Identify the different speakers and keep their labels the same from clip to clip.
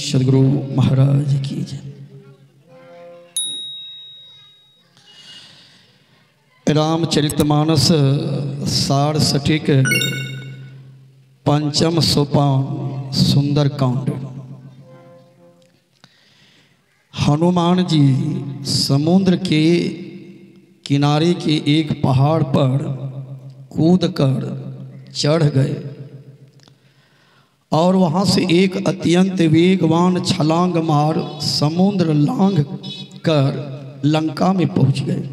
Speaker 1: सदगुरु महाराज की जय। रामचरितमानस सार सटीक पंचम सोपान सुंदरकांड। हनुमान जी समुद्र के किनारे के एक पहाड़ पर कूदकर चढ़ गए और वहां से एक अत्यंत वेगवान छलांग मार समुद्र लांघ कर लंका में पहुंच गए।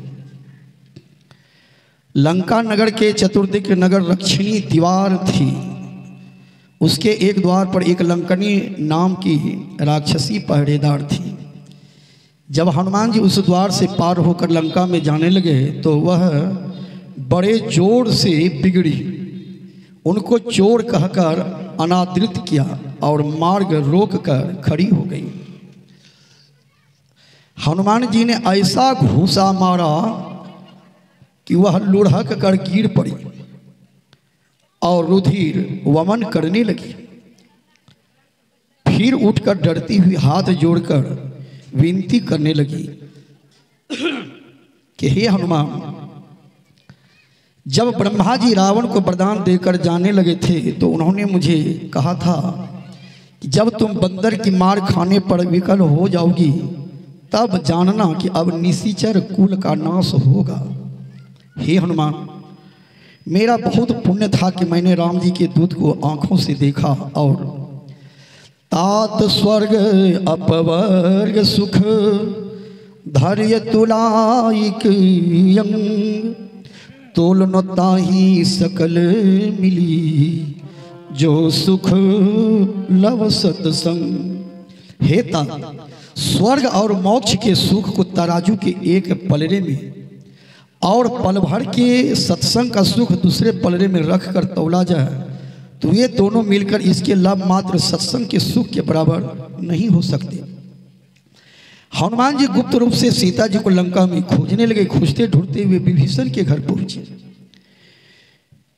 Speaker 1: लंका नगर के चतुर्दिक नगर रक्षिणी दीवार थी। उसके एक द्वार पर एक लंकनी नाम की राक्षसी पहरेदार थी। जब हनुमान जी उस द्वार से पार होकर लंका में जाने लगे तो वह बड़े जोर से बिगड़ी, उनको चोर कहकर अनादृत किया और मार्ग रोककर खड़ी हो गई। हनुमान जी ने ऐसा घूसा मारा कि वह लुढ़क कर गिर पड़ी और रुधिर वमन करने लगी। फिर उठकर डरती हुई हाथ जोड़कर विनती करने लगी कि हे हनुमान, जब ब्रह्मा जी रावण को वरदान देकर जाने लगे थे तो उन्होंने मुझे कहा था कि जब तुम बंदर की मार खाने पर विकल हो जाओगी तब जानना कि अब निशिचर कुल का नाश होगा। हे हनुमान, मेरा बहुत पुण्य था कि मैंने राम जी के दूत को आंखों से देखा और तात स्वर्ग अपवर्ग सुख धैर्य तुलाइक यंग तोलनताही सकल मिली जो सुख लव सत्संग। हे तात, स्वर्ग और मोक्ष के सुख को तराजू के एक पलड़े में और पल भर के सत्संग का सुख दूसरे पलड़े में रख कर तौला जाए तो ये दोनों मिलकर इसके लाभ मात्र सत्संग के सुख के बराबर नहीं हो सकते। हनुमान जी गुप्त रूप से सीता जी को लंका में खोजने लगे। खोजते ढूंढते हुए विभीषण के घर पहुंचे।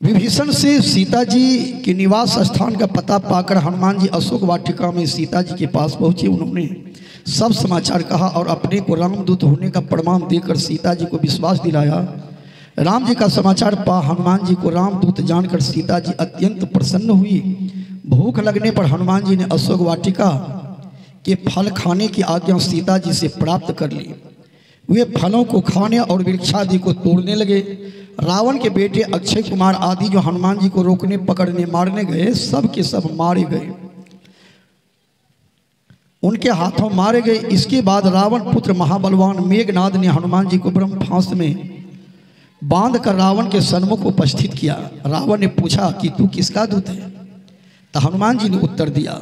Speaker 1: विभीषण से सीता जी के निवास स्थान का पता पाकर हनुमान जी अशोक वाटिका में सीता जी के पास पहुंचे। उन्होंने सब समाचार कहा और अपने को रामदूत होने का प्रमाण देकर सीता जी को विश्वास दिलाया। राम जी का समाचार पा हनुमान जी को रामदूत जानकर सीता जी अत्यंत प्रसन्न हुई। भूख लगने पर हनुमान जी ने अशोक वाटिका के फल खाने की आज्ञा सीता जी से प्राप्त कर ली। वे फलों को खाने और वृक्षादि को तोड़ने लगे। रावण के बेटे अक्षय कुमार आदि जो हनुमान जी को रोकने पकड़ने मारने गए सब के सब मारे गए, उनके हाथों मारे गए। इसके बाद रावण पुत्र महाबलवान मेघनाद ने हनुमान जी को ब्रह्मफांस में बांध कर रावण के सन्मुख उपस्थित किया। रावण ने पूछा कि तू किसका दूत है? तो हनुमान जी ने उत्तर दिया,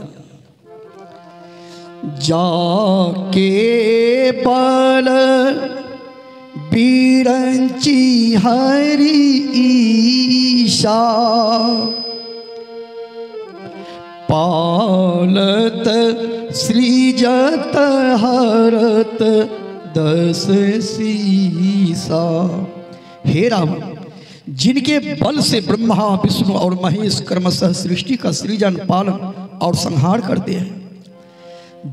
Speaker 1: जाके बल बीरंची हरि ईशा पालत सृजत हरत दस सीसा। हे रावण, जिनके बल से ब्रह्मा विष्णु और महेश क्रमशः सृष्टि का सृजन पालन और संहार करते हैं,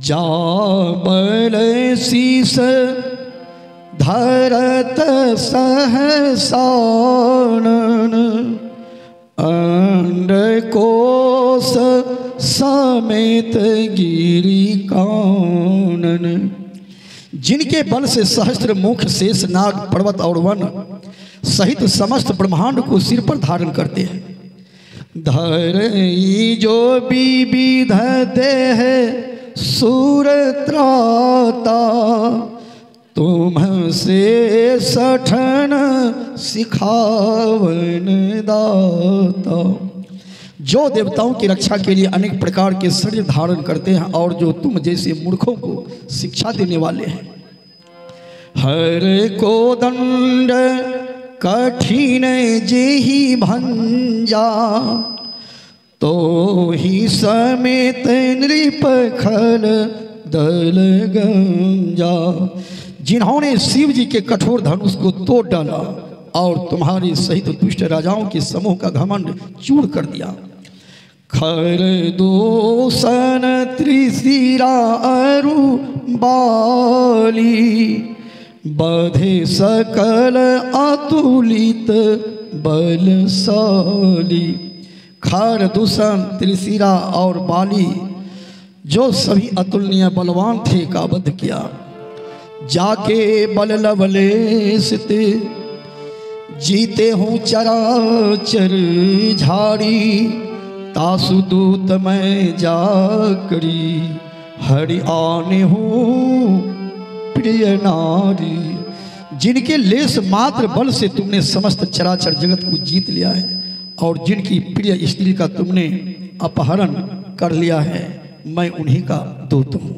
Speaker 1: जाबल शीस धरत सहसानन अंड कोश समेत गिरी कानन। जिनके बल से सहस्त्र मुख शेष नाग पर्वत और वन सहित समस्त ब्रह्मांड को सिर पर धारण करते हैं, धरई जो विविध देह सूर त्राता तुमसे सठन सिखावन दाता। जो देवताओं की रक्षा के लिए अनेक प्रकार के शरीर धारण करते हैं और जो तुम जैसे मूर्खों को शिक्षा देने वाले हैं। हर को दंड कठिन जेहि भंजा तो ही समेत नृप खल दल गंजा। जिन्होंने शिव जी के कठोर धनुष को तोड़ डाला और तुम्हारे सहित दुष्ट राजाओं के समूह का घमंड चूर कर दिया। खर दूषण त्रिशिरा अरु बाली, बधे सकल अतुलित बलशाली। खर दूषण त्रिशिरा और बाली जो सभी अतुलनीय बलवान थे का वध किया। जाके बल लवलेश ते जीते हूँ चराचर झाड़ी, तासु दूत मैं जाकरी हरि आने हूँ प्रिय नारी। जिनके लेस मात्र बल से तुमने समस्त चराचर जगत को जीत लिया है और जिनकी प्रिय स्त्री का तुमने अपहरण कर लिया है, मैं उन्हीं का दूत हूँ।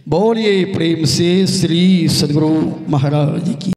Speaker 1: बोलिए प्रेम से श्री सद्गुरु महाराज की।